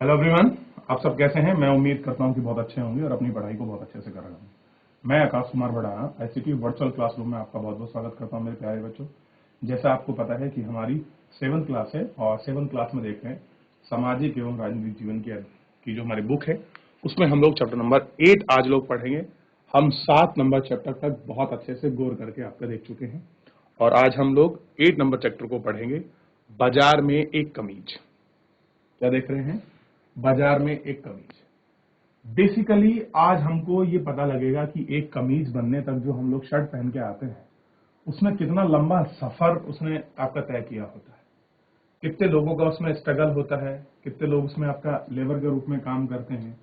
Hello everyone, आप सब कैसे हैं। मैं उम्मीद करता हूं कि बहुत अच्छे होंगे और अपनी पढ़ाई को बहुत अच्छे से कर रहे होंगे। मैं आकाश कुमार बड़ा आईसीटी वर्चुअल क्लासरूम में आपका बहुत बहुत स्वागत करता हूं मेरे प्यारे बच्चों। जैसा आपको पता है कि हमारी 7th क्लास है और 7th क्लास में देख रहे हैं सामाजिक एवं राजनीतिक जीवन की जो हमारी बुक है उसमें हम लोग चैप्टर नंबर 8 आज लोग पढ़ेंगे। हम 7 नंबर चैप्टर तक बहुत अच्छे से गौर करके आपका देख चुके हैं और आज हम लोग 8 नंबर चैप्टर को पढ़ेंगे। बाजार में एक कमीज। क्या देख रहे हैं? बाजार में एक कमीज। बेसिकली आज हमको ये पता लगेगा कि एक कमीज बनने तक जो हम लोग शर्ट पहन के आते हैं उसमें कितना लंबा सफर उसने आपका तय किया होता है, कितने लोगों का उसमें स्ट्रगल होता है, कितने लोग उसमें आपका लेबर के रूप में काम करते हैं।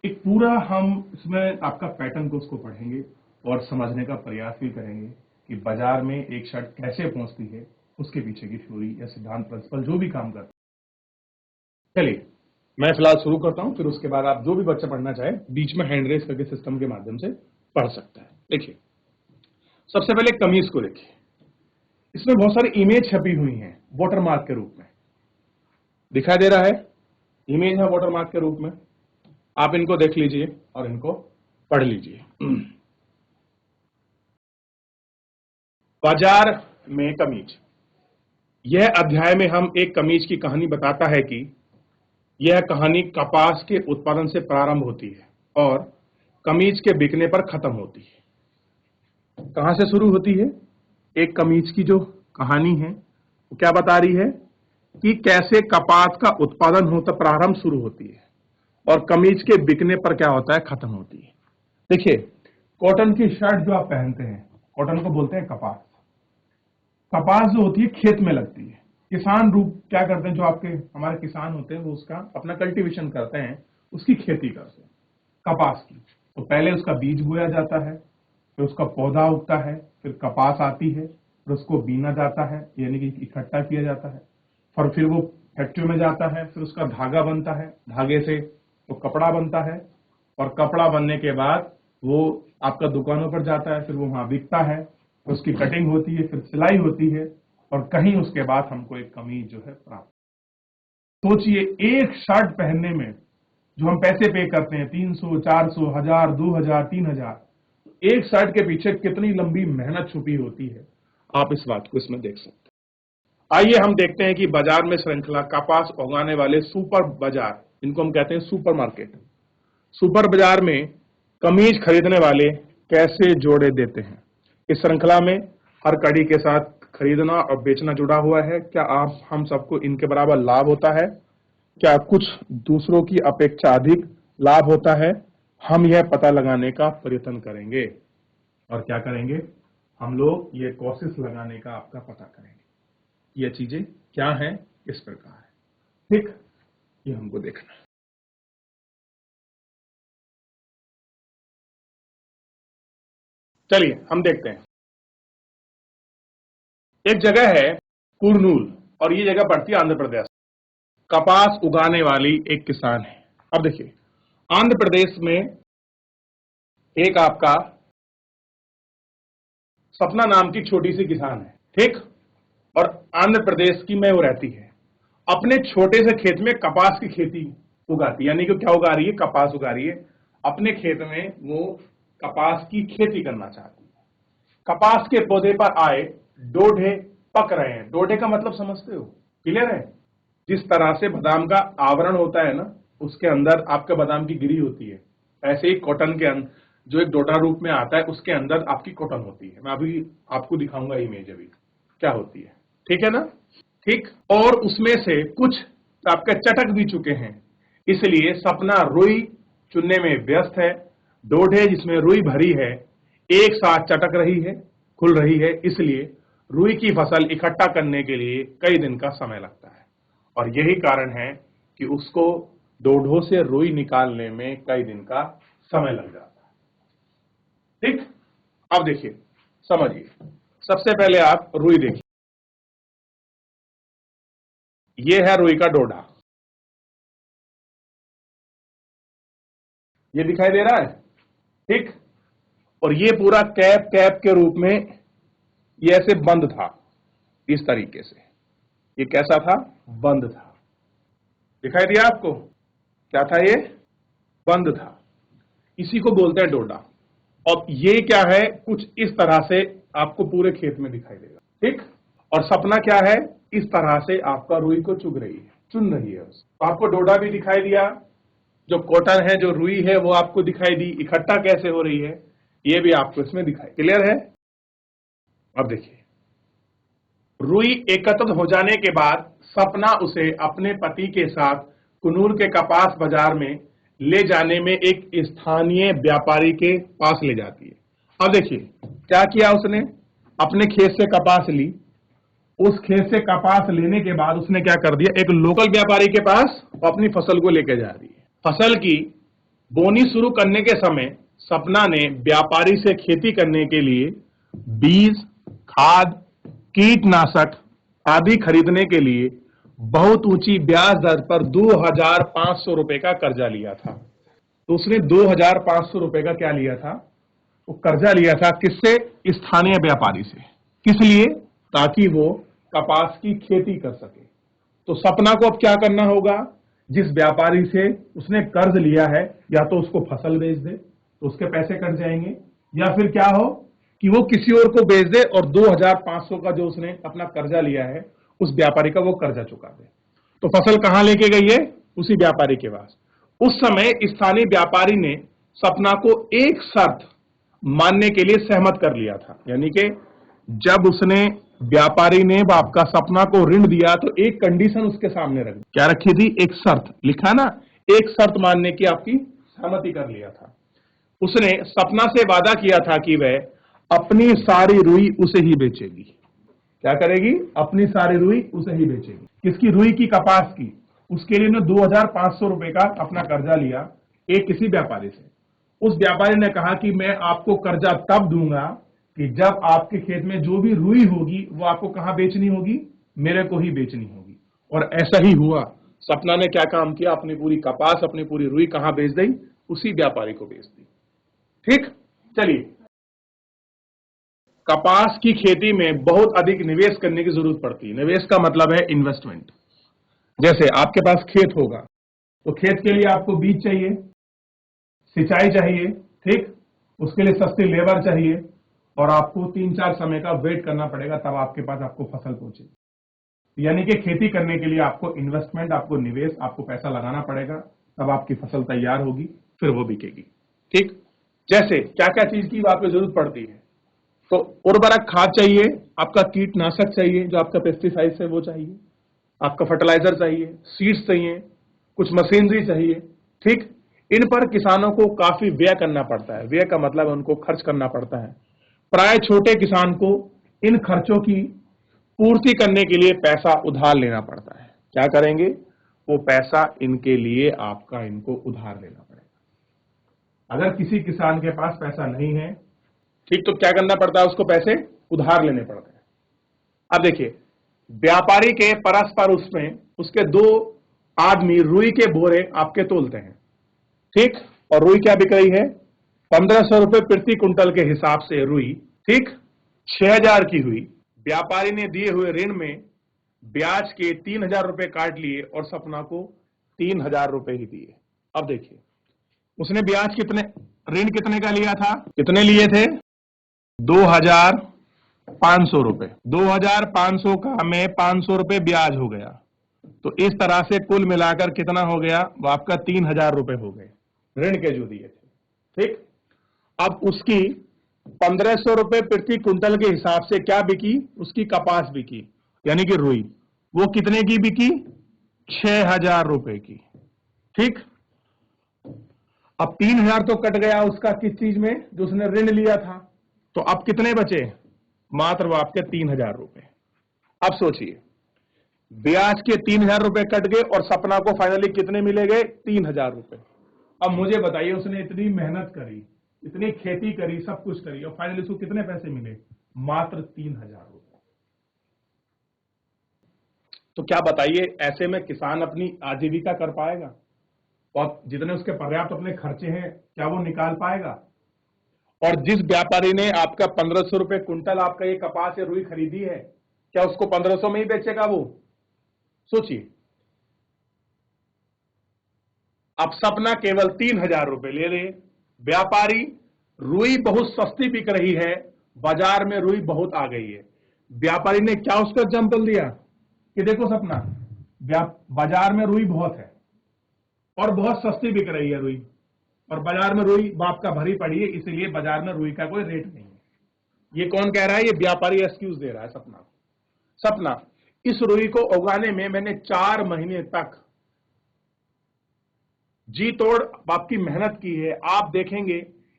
एक पूरा हम इसमें आपका पैटर्न को उसको पढ़ेंगे और समझने का प्रयास भी करेंगे कि बाजार में एक शर्ट कैसे पहुंचती है, उसके पीछे की थ्योरी या सिद्धांत प्रिंसिपल जो भी काम करता है। चलिए मैं फिलहाल शुरू करता हूं, फिर उसके बाद आप जो भी बच्चा पढ़ना चाहे बीच में हैंड रेस करके सिस्टम के माध्यम से पढ़ सकता है। देखिए सबसे पहले कमीज को देखिए, इसमें बहुत सारी इमेज छपी हुई हैं वाटरमार्क के रूप में। दिखाई दे रहा है? इमेज है वाटरमार्क के रूप में। आप इनको देख लीजिए और इनको पढ़ लीजिए। बाजार में कमीज। यह अध्याय में हम एक कमीज की कहानी बताता है कि यह कहानी कपास के उत्पादन से प्रारंभ होती है और कमीज के बिकने पर खत्म होती है। कहां से शुरू होती है? एक कमीज की जो कहानी है वो क्या बता रही है कि कैसे कपास का उत्पादन होता प्रारंभ शुरू होती है और कमीज के बिकने पर क्या होता है, खत्म होती है। देखिए कॉटन की शर्ट जो आप पहनते हैं, कॉटन को बोलते हैं कपास। कपास जो होती है खेत में लगती है। किसान रूप क्या करते हैं, जो आपके हमारे किसान होते हैं वो उसका अपना कल्टीवेशन करते हैं, उसकी खेती करते हैं कपास की। तो पहले उसका बीज बोया जाता है, फिर उसका पौधा उगता है, फिर कपास आती है, फिर उसको बीना जाता है यानी कि इकट्ठा किया जाता है, और फिर वो फैक्ट्री में जाता है, फिर उसका धागा बनता है, धागे से वो कपड़ा बनता है और कपड़ा बनने के बाद वो आपका दुकानों पर जाता है, फिर वो वहां बिकता है, फिर उसकी कटिंग होती है, फिर सिलाई होती है और कहीं उसके बाद हमको एक कमीज जो है प्राप्त। सोचिए एक शर्ट पहनने में जो हम पैसे पे करते हैं 300, 400, 1000, 2000, 3000, एक शर्ट के पीछे कितनी लंबी मेहनत छुपी होती है, आप इस बात को इसमें देख सकते हैं। आइए हम देखते हैं कि बाजार में श्रृंखला कपास उगाने वाले सुपर बाजार, इनको हम कहते हैं सुपर मार्केट, सुपर बाजार में कमीज खरीदने वाले कैसे जोड़े देते हैं। इस श्रृंखला में हर कड़ी के साथ खरीदना और बेचना जुड़ा हुआ है। क्या आप हम सबको इनके बराबर लाभ होता है? क्या कुछ दूसरों की अपेक्षा अधिक लाभ होता है? हम यह पता लगाने का प्रयत्न करेंगे। और क्या करेंगे? हम लोग ये कोशिश लगाने का आपका पता करेंगे। ये चीजें क्या हैं, किस प्रकार है, ठीक, ये हमको देखना है। चलिए हम देखते हैं। एक जगह है कुरनूल और ये जगह पड़ती है आंध्र प्रदेश। कपास उगाने वाली एक किसान है। अब देखिए आंध्र प्रदेश में एक आपका सपना नाम की छोटी सी किसान है, ठीक, और आंध्र प्रदेश की में वो रहती है। अपने छोटे से खेत में कपास की खेती उगाती है, यानी कि क्या उगा रही है? कपास उगा रही है। अपने खेत में वो कपास की खेती करना चाहती है। कपास के पौधे पर आए डोढे पक रहे हैं। डोढे का मतलब समझते हो? क्लियर है? जिस तरह से बादाम का आवरण होता है ना, उसके अंदर आपके बादाम की गिरी होती है, ऐसे ही कॉटन के अंदर जो एक डोडा रूप में आता है उसके अंदर आपकी कॉटन होती है। मैं अभी आपको दिखाऊंगा इमेज अभी क्या होती है, ठीक है ना? ठीक, और उसमें से कुछ आपके चटक भी चुके हैं, इसलिए सपना रुई चुनने में व्यस्त है। डोढे जिसमें रुई भरी है एक साथ चटक रही है, खुल रही है, इसलिए रुई की फसल इकट्ठा करने के लिए कई दिन का समय लगता है और यही कारण है कि उसको डोढों से रुई निकालने में कई दिन का समय लग जाता है। ठीक, अब देखिए समझिए। सबसे पहले आप रुई देखिए, ये है रुई का डोढा, ये दिखाई दे रहा है, ठीक, और ये पूरा कैप कैप के रूप में ये ऐसे बंद था, इस तरीके से। ये कैसा था? बंद था। दिखाई दिया आपको? क्या था ये? बंद था। इसी को बोलते हैं डोडा। और ये क्या है? कुछ इस तरह से आपको पूरे खेत में दिखाई देगा, ठीक। और सपना क्या है? इस तरह से आपका रुई को चुग रही है, चुन रही है। तो आपको डोडा भी दिखाई दिया, जो कॉटन है, जो रुई है, वो आपको दिखाई दी। इकट्ठा कैसे हो रही है ये भी आपको इसमें दिखाई। क्लियर है? अब देखिए, रुई एकत्रित हो जाने के बाद सपना उसे अपने पति के साथ कुनूर के कपास बाजार में ले जाने में एक स्थानीय व्यापारी के पास ले जाती है। अब देखिए क्या किया उसने, अपने खेत से कपास ली। उस खेत से कपास लेने के बाद उसने क्या कर दिया, एक लोकल व्यापारी के पास अपनी फसल को लेकर जा रही है। फसल की बोनी शुरू करने के समय सपना ने व्यापारी से खेती करने के लिए बीज, खाद, कीटनाशक आदि खरीदने के लिए बहुत ऊंची ब्याज दर पर 2,500 रुपए का कर्जा लिया था। तो उसने 2,500 रुपए का क्या लिया था? वो कर्जा लिया था। किससे? स्थानीय व्यापारी से। किस लिए? ताकि वो कपास की खेती कर सके। तो सपना को अब क्या करना होगा? जिस व्यापारी से उसने कर्ज लिया है, या तो उसको फसल बेच दे तो उसके पैसे कट जाएंगे, या फिर क्या हो कि वो किसी और को बेच दे और 2,500 का जो उसने अपना कर्जा लिया है उस व्यापारी का वो कर्जा चुका दे। तो फसल कहां लेके गई है? उसी व्यापारी के पास। उस समय स्थानीय व्यापारी ने सपना को एक शर्त मानने के लिए सहमत कर लिया था। यानी कि जब उसने व्यापारी ने आपका सपना को ऋण दिया तो एक कंडीशन उसके सामने रखी। क्या रखी थी? एक शर्त। लिखा ना, एक शर्त मानने की आपकी सहमति कर लिया था। उसने सपना से वादा किया था कि वह अपनी सारी रुई उसे ही बेचेगी। क्या करेगी? अपनी सारी रुई उसे ही बेचेगी। किसकी? रुई की, कपास की। उसके लिए ने 2,500 रुपए का अपना कर्जा लिया एक किसी व्यापारी से। उस व्यापारी ने कहा कि मैं आपको कर्जा तब दूंगा कि जब आपके खेत में जो भी रुई होगी वो आपको कहां बेचनी होगी? मेरे को ही बेचनी होगी। और ऐसा ही हुआ। सपना ने क्या काम किया? अपनी पूरी कपास, अपनी पूरी रुई कहां बेच दी? उसी व्यापारी को बेच दी। ठीक। चलिए, कपास की खेती में बहुत अधिक निवेश करने की जरूरत पड़ती है। निवेश का मतलब है इन्वेस्टमेंट। जैसे आपके पास खेत होगा तो खेत के लिए आपको बीज चाहिए, सिंचाई चाहिए, ठीक। उसके लिए सस्ती लेबर चाहिए और आपको 3-4 समय का वेट करना पड़ेगा, तब आपके पास आपको फसल पहुंचेगी। यानी कि खेती करने के लिए आपको इन्वेस्टमेंट, आपको निवेश, आपको पैसा लगाना पड़ेगा, तब आपकी फसल तैयार होगी, फिर वो बिकेगी। ठीक। जैसे क्या क्या चीज की आपको जरूरत पड़ती है? तो उर्वरक खाद चाहिए, आपका कीटनाशक चाहिए, जो आपका पेस्टिसाइड्स है वो चाहिए, आपका फर्टिलाइजर चाहिए, सीड्स चाहिए, कुछ मशीनरी चाहिए। ठीक। इन पर किसानों को काफी व्यय करना पड़ता है। व्यय का मतलब उनको खर्च करना पड़ता है। प्राय छोटे किसान को इन खर्चों की पूर्ति करने के लिए पैसा उधार लेना पड़ता है। क्या करेंगे? वो पैसा इनके लिए आपका इनको उधार लेना पड़ेगा। अगर किसी किसान के पास पैसा नहीं है, ठीक, तो क्या करना पड़ता है? उसको पैसे उधार लेने पड़ते हैं। अब देखिए, व्यापारी के परस्पर उसमें उसके 2 आदमी रुई के बोरे आपके तोलते हैं, ठीक। और रुई क्या बिक रही है? 1,500 रुपए प्रति कुंटल के हिसाब से रुई, ठीक। 6,000 की हुई। व्यापारी ने दिए हुए ऋण में ब्याज के 3,000 रुपए काट लिए और सपना को 3,000 रुपए ही दिए। अब देखिए, उसने ब्याज कितने, ऋण कितने का लिया था? कितने लिए थे? 2,500 रुपए। 2,500 का में 500 रुपए ब्याज हो गया, तो इस तरह से कुल मिलाकर कितना हो गया? वो आपका 3,000 रुपए हो गए ऋण के जो दिए थे। ठीक। अब उसकी 1,500 रुपए प्रति कुंटल के हिसाब से क्या बिकी? उसकी कपास बिकी, यानी कि रुई। वो कितने की बिकी? 6,000 रुपए की। ठीक। अब 3,000 तो कट गया उसका, किस चीज में? जो उसने ऋण लिया था। तो अब कितने बचे? मात्र वो आपके 3,000 रुपए। अब सोचिए, ब्याज के 3,000 रुपए कट गए और सपना को फाइनली कितने मिले गए? 3,000 रुपए। अब मुझे बताइए, उसने इतनी मेहनत करी, इतनी खेती करी, सब कुछ करी, और फाइनली उसको कितने पैसे मिले? मात्र 3,000 रुपए। तो क्या बताइए, ऐसे में किसान अपनी आजीविका कर पाएगा? और जितने उसके पर्याप्त अपने खर्चे हैं, क्या वो निकाल पाएगा? और जिस व्यापारी ने आपका 1,500 रुपए कुंटल आपका ये कपास या रुई खरीदी है, क्या उसको 1,500 में ही बेचेगा वो? सोचिए। अब सपना केवल 3,000 रुपए ले रहे। व्यापारी, रुई बहुत सस्ती बिक रही है, बाजार में रुई बहुत आ गई है। व्यापारी ने क्या उसका एग्जाम्पल दिया कि देखो सपना, बाजार में रुई बहुत है और बहुत सस्ती बिक रही है रुई, और बाजार में रुई बाप का भरी पड़ी है, इसलिए बाजार में रुई का कोई रेट नहीं है। ये कौन कह रहा है? ये व्यापारी एक्सक्यूज दे रहा है सपना। सपना, इस रुई को उगाने में मैंने 4 महीने तक जी तोड़ आपकी मेहनत की है। आप देखेंगे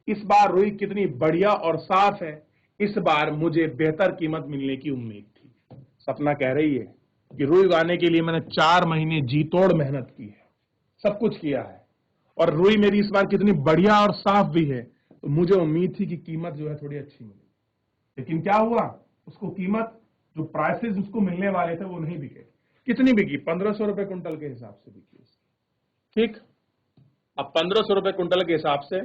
इस बार रुई कितनी बढ़िया और साफ है। इस बार मुझे बेहतर कीमत मिलने की उम्मीद थी। सपना कह रही है कि रुई उगाने के लिए मैंने 4 महीने जी तोड़ मेहनत की है, सब कुछ किया है, और रुई मेरी इस बार कितनी बढ़िया और साफ भी है, तो मुझे उम्मीद थी कि कीमत जो है थोड़ी अच्छी मिलेगी। लेकिन क्या हुआ? उसको कीमत, जो प्राइसेस उसको मिलने वाले थे वो नहीं बिके। कितनी बिकी? 1,500 रुपए कुंटल के हिसाब से बिकी उसकी। ठीक, अब 1,500 रुपए कुंटल के हिसाब से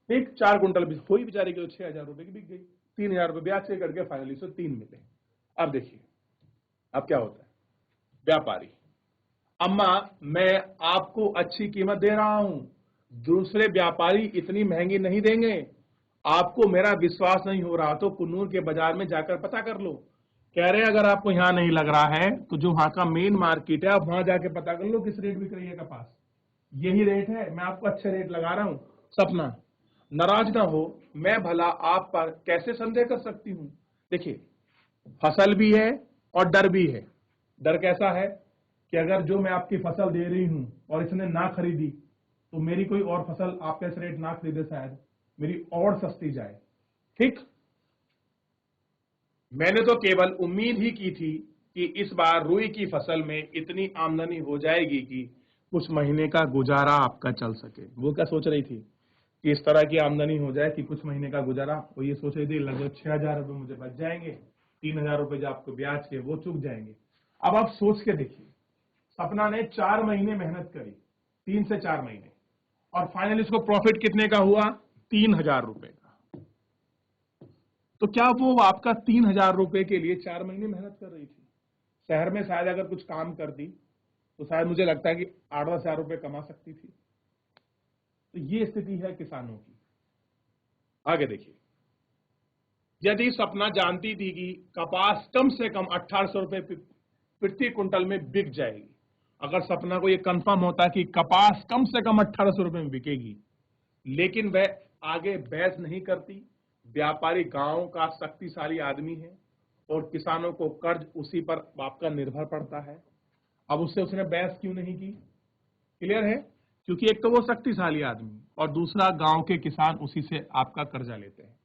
ठीक 4 कुंटल हुई बेचारी की, 6,000 रुपए की बिक गई। 3,000 रुपए ब्याज से करके फाइनली 3 मिले। अब देखिए अब क्या होता है। व्यापारी, अम्मा मैं आपको अच्छी कीमत दे रहा हूं, दूसरे व्यापारी इतनी महंगी नहीं देंगे। आपको मेरा विश्वास नहीं हो रहा तो कुन्नूर के बाजार में जाकर पता कर लो। कह रहे अगर आपको यहां नहीं लग रहा है तो जो वहां का मेन मार्केट है आप वहां जाके पता कर लो किस रेट बिक रही है कपास। यही रेट है, मैं आपको अच्छे रेट लगा रहा हूं। सपना, नाराज ना हो, मैं भला आप पर कैसे संदेह कर सकती हूं। देखिए, फसल भी है और डर भी है। डर कैसा है कि अगर जो मैं आपकी फसल दे रही हूं और इसने ना खरीदी तो मेरी कोई और फसल आपके इस रेट ना खरीदे, शायद मेरी और सस्ती जाए। ठीक, मैंने तो केवल उम्मीद ही की थी कि इस बार रुई की फसल में इतनी आमदनी हो जाएगी कि कुछ महीने का गुजारा आपका चल सके। वो क्या सोच रही थी कि इस तरह की आमदनी हो जाए कि कुछ महीने का गुजारा। वो ये सोच रही थी लगभग 6,000 रुपए मुझे बच जाएंगे, 3,000 रुपए जो आपको ब्याज के वो चुक जाएंगे। अब आप सोच के देखिए, सपना ने 4 महीने मेहनत करी, 3 से 4 महीने, और फाइनली इसको प्रॉफिट कितने का हुआ? 3,000 रुपए का। तो क्या वो आपका 3,000 रुपए के लिए 4 महीने मेहनत कर रही थी? शहर में शायद अगर कुछ काम कर दी तो शायद मुझे लगता है कि 8-10 हजार रुपए कमा सकती थी। तो ये स्थिति है किसानों की। आगे देखिए, यदि सपना जानती थी कि कपास कम से कम 1,800 रुपए प्रति कुंटल में बिक जाएगी, अगर सपना को यह कंफर्म होता कि कपास कम से कम 1,800 रुपए में बिकेगी, लेकिन वह आगे बहस नहीं करती। व्यापारी गांव का शक्तिशाली आदमी है और किसानों को कर्ज उसी पर आपका निर्भर पड़ता है। अब उससे उसने बहस क्यों नहीं की? क्लियर है? क्योंकि एक तो वो शक्तिशाली आदमी और दूसरा गांव के किसान उसी से आपका कर्जा लेते हैं।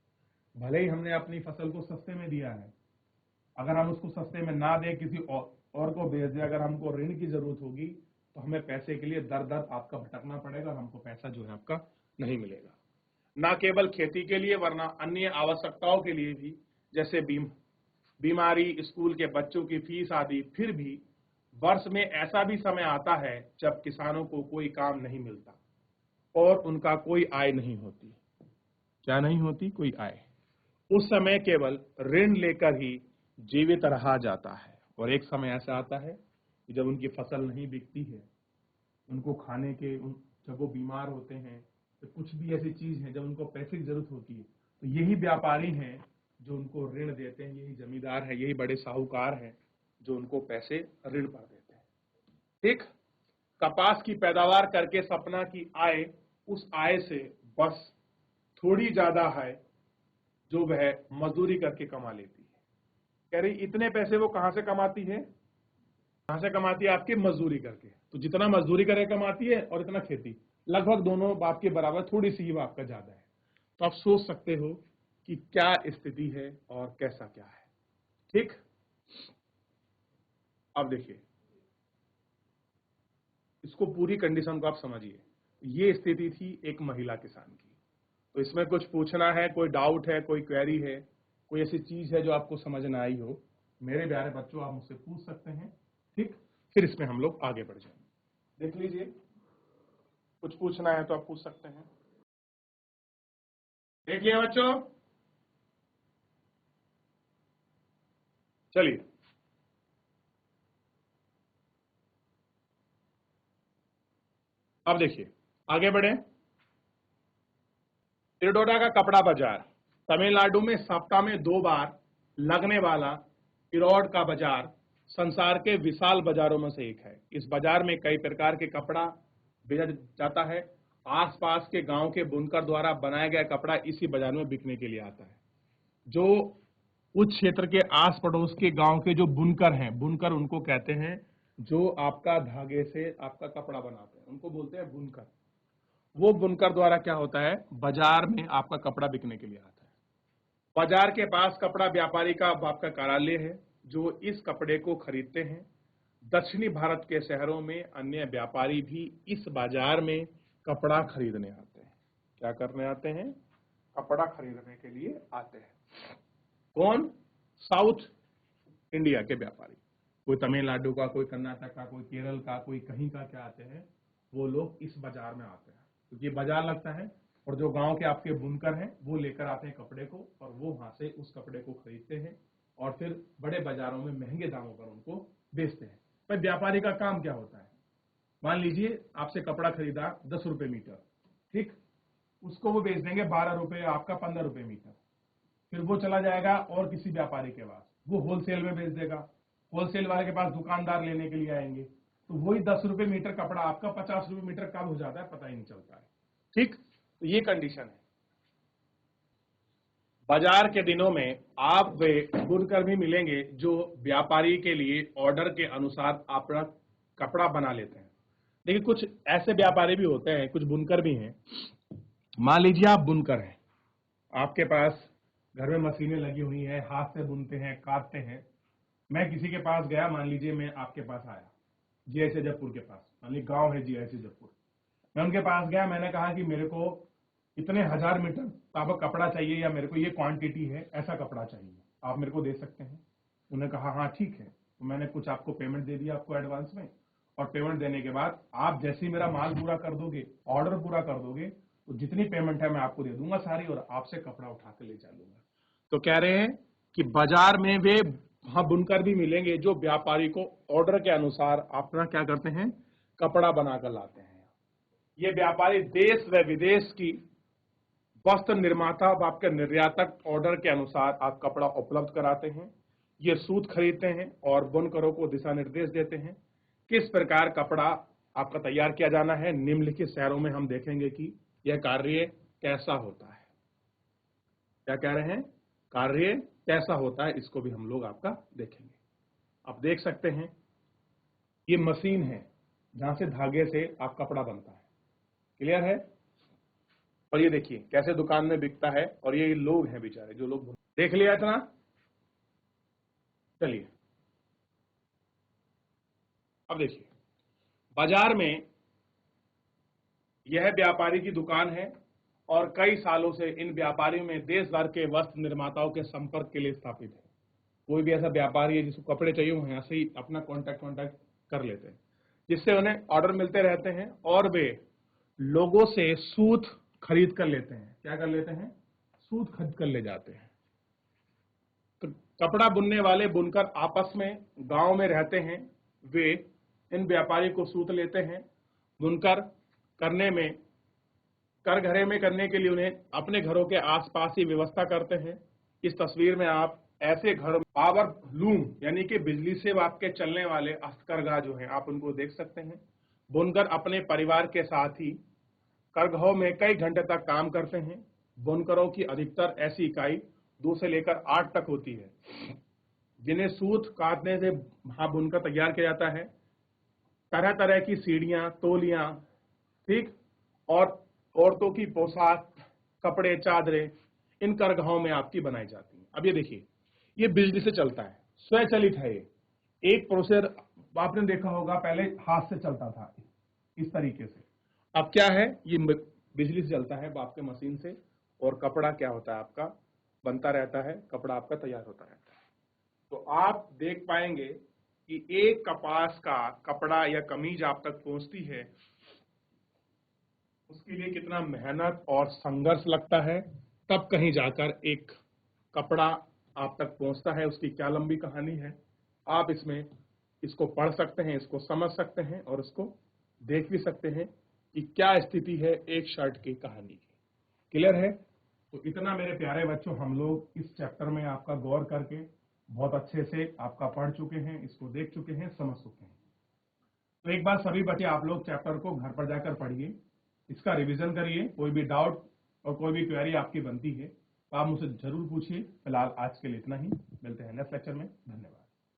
भले ही हमने अपनी फसल को सस्ते में दिया है, अगर हम उसको सस्ते में ना दें, किसी और को बेच दें, अगर हमको ऋण की जरूरत होगी तो हमें पैसे के लिए दर दर आपका भटकना पड़ेगा और हमको पैसा जो है आपका नहीं मिलेगा। ना केवल खेती के लिए वरना अन्य आवश्यकताओं के लिए भी, जैसे बीमारी, स्कूल के बच्चों की फीस आदि। फिर भी वर्ष में ऐसा भी समय आता है जब किसानों को कोई काम नहीं मिलता और उनका कोई आय नहीं होती। क्या नहीं होती? कोई आय। उस समय केवल ऋण लेकर ही जीवित रहा जाता है। और एक समय ऐसा आता है कि जब उनकी फसल नहीं बिकती है, उनको खाने के, जब वो बीमार होते हैं, तो कुछ भी ऐसी चीज है जब उनको पैसे की जरूरत होती है, तो यही व्यापारी हैं जो उनको ऋण देते हैं, यही जमींदार है, यही बड़े साहूकार हैं जो उनको पैसे ऋण पर देते हैं। ठीक, कपास की पैदावार करके सपना की आय, उस आय से बस थोड़ी ज्यादा है जो वह मजदूरी करके कमा लेती है। कह रही इतने पैसे वो कहां से कमाती है? कहां से कमाती है? आपकी मजदूरी करके। तो जितना मजदूरी करके कमाती है और इतना खेती, लगभग दोनों बाप के बराबर, थोड़ी सी ही बाप का ज्यादा है। तो आप सोच सकते हो कि क्या स्थिति है और कैसा क्या है। ठीक, अब देखिए, इसको पूरी कंडीशन को आप समझिए। ये स्थिति थी एक महिला किसान की। तो इसमें कुछ पूछना है, कोई डाउट है, कोई क्वेरी है, कोई ऐसी चीज है जो आपको समझ ना आई हो, मेरे प्यारे बच्चों आप मुझसे पूछ सकते हैं। ठीक, फिर इसमें हम लोग आगे बढ़ जाएंगे। देख लीजिए, कुछ पूछना है तो आप पूछ सकते हैं। देख लिया बच्चों? चलिए, अब देखिए आगे बढ़े। इरोडा का कपड़ा बाजार तमिलनाडु में सप्ताह में 2 बार लगने वाला इरोड का बाजार संसार के विशाल बाजारों में से एक है। इस बाजार में कई प्रकार के कपड़ा बेचा जाता है। आसपास के गांव के बुनकर द्वारा बनाया गया कपड़ा इसी बाजार में बिकने के लिए आता है। जो उस क्षेत्र के आस पड़ोस के गांव के जो बुनकर हैं, बुनकर उनको कहते हैं जो आपका धागे से आपका कपड़ा बनाते हैं, उनको बोलते हैं बुनकर। वो बुनकर द्वारा क्या होता है, बाजार में आपका कपड़ा बिकने के लिए आता है। बाजार के पास कपड़ा व्यापारी का आपका कार्यालय है जो इस कपड़े को खरीदते हैं। दक्षिणी भारत के शहरों में अन्य व्यापारी भी इस बाजार में कपड़ा खरीदने आते हैं। क्या करने आते हैं, कपड़ा खरीदने के लिए आते हैं। कौन, साउथ इंडिया के व्यापारी, कोई तमिलनाडु का, कोई कर्नाटक का, कोई केरल का, कोई कहीं का क्या आते हैं, वो लोग इस बाजार में आते हैं क्योंकि बाजार लगता है और जो गांव के आपके बुनकर हैं वो लेकर आते हैं कपड़े को और वो वहां से उस कपड़े को खरीदते हैं और फिर बड़े बाजारों में महंगे दामों पर उनको बेचते हैं। पर व्यापारी का काम क्या होता है, मान लीजिए आपसे कपड़ा खरीदा 10 रुपए मीटर, ठीक, उसको वो बेच देंगे 12 रुपए, आपका 15 रुपए मीटर। फिर वो चला जाएगा और किसी व्यापारी के पास, वो होलसेल में बेच देगा। होलसेल वाले के पास दुकानदार लेने के लिए आएंगे, तो वही 10 रुपए मीटर कपड़ा आपका 50 रुपए मीटर कब हो जाता है पता ही नहीं चलता है। ठीक, तो ये कंडीशन है। बाजार के दिनों में आप वे बुनकर भी मिलेंगे जो व्यापारी के लिए ऑर्डर के अनुसार अपना कपड़ा बना लेते हैं। देखिए कुछ ऐसे व्यापारी भी होते हैं, कुछ बुनकर भी हैं। मान लीजिए आप बुनकर हैं, आपके पास घर में मशीनें लगी हुई हैं, हाथ से बुनते हैं, काटते हैं। मैं किसी के पास गया, मान लीजिए मैं आपके पास आया जीआईसी जयपुर के पास, मान लीजिए गांव है जीआईसी जयपुर, मैं उनके पास गया, मैंने कहा कि मेरे को इतने 1000 मीटर आपका कपड़ा चाहिए या मेरे को ये क्वांटिटी है, ऐसा कपड़ा चाहिए, आप मेरे को दे सकते हैं। उन्होंने कहा हाँ ठीक है। तो मैंने कुछ आपको पेमेंट दे दिया आपको एडवांस में, और पेमेंट देने के बाद आप जैसे ही मेरा माल पूरा कर दोगे, ऑर्डर पूरा कर दोगे, तो जितनी पेमेंट है मैं आपको दे दूंगा सारी और आपसे कपड़ा उठा के ले चलूंगा। तो कह रहे हैं कि बाजार में वे बुनकर भी मिलेंगे जो व्यापारी को ऑर्डर के अनुसार अपना क्या करते हैं, कपड़ा बनाकर लाते हैं। ये व्यापारी देश व विदेश की वस्त्र निर्माता व आपके निर्यातक ऑर्डर के अनुसार आप कपड़ा उपलब्ध कराते हैं। ये सूत खरीदते हैं और बुनकरों को दिशा निर्देश देते हैं किस प्रकार कपड़ा आपका तैयार किया जाना है। निम्नलिखित शहरों में हम देखेंगे कि यह कार्य कैसा होता है। क्या कह रहे हैं, कार्य कैसा होता है, इसको भी हम लोग आपका देखेंगे। आप देख सकते हैं ये मशीन है जहां से धागे से आप कपड़ा बनता है, क्लियर है। और ये देखिए कैसे दुकान में बिकता है, और ये लोग हैं बेचारे जो लोग, देख लिया इतना। चलिए अब देखिए, बाजार में यह व्यापारी की दुकान है और कई सालों से इन व्यापारियों में देश भर के वस्त्र निर्माताओं के संपर्क के लिए स्थापित है। कोई भी ऐसा व्यापारी है जिसको कपड़े चाहिए वो यहाँ से ही अपना कॉन्टैक्ट कर लेते हैं, जिससे उन्हें ऑर्डर मिलते रहते हैं और वे लोगों से सूत खरीद कर लेते हैं। क्या कर लेते हैं, सूत खरीद कर ले जाते हैं। तो कपड़ा बुनने वाले बुनकर आपस में गांव में रहते हैं, वे इन व्यापारी को सूत लेते हैं। बुनकर करने में घर में करने के लिए उन्हें अपने घरों के आसपास ही व्यवस्था करते हैं। इस तस्वीर में आप ऐसे घर पावर लूम यानी कि बिजली से आपके चलने वाले हस्तकरघा जो है आप उनको देख सकते हैं। बुनकर अपने परिवार के साथ ही करघों में कई घंटे तक काम करते हैं। बुनकरों की अधिकतर ऐसी इकाई 2 से लेकर 8 तक होती है जिन्हें सूत काटने से बुनकर तैयार किया जाता है। तरह तरह की सीढ़ियां, तौलियां, ठीक, और औरतों की पोशाक, कपड़े, चादरें इन करघाओं में आपकी बनाई जाती हैं। अब ये देखिए, ये बिजली से चलता है, स्वचालित है। ये एक प्रोसेसर आपने देखा होगा पहले हाथ से चलता था इस तरीके से, अब क्या है, ये बिजली से चलता है आपके मशीन से, और कपड़ा क्या होता है आपका बनता रहता है, कपड़ा आपका तैयार होता रहता है। तो आप देख पाएंगे कि एक कपास का कपड़ा या कमीज आप तक पहुंचती है, उसके लिए कितना मेहनत और संघर्ष लगता है, तब कहीं जाकर एक कपड़ा आप तक पहुंचता है। उसकी क्या लंबी कहानी है, आप इसमें इसको पढ़ सकते हैं, इसको समझ सकते हैं और इसको देख भी सकते हैं कि क्या स्थिति है एक शर्ट की कहानी की। क्लियर है? तो इतना मेरे प्यारे बच्चों हम लोग इस चैप्टर में आपका गौर करके बहुत अच्छे से आपका पढ़ चुके हैं, इसको देख चुके हैं, समझ चुके हैं। तो एक बार सभी बच्चे आप लोग चैप्टर को घर पर जाकर पढ़िए, इसका रिवीजन करिए। कोई भी डाउट और कोई भी क्वेरी आपकी बनती है तो आप मुझसे जरूर पूछिए। फिलहाल आज के लिए इतना ही, मिलते हैं नेक्स्ट लेक्चर में। धन्यवाद।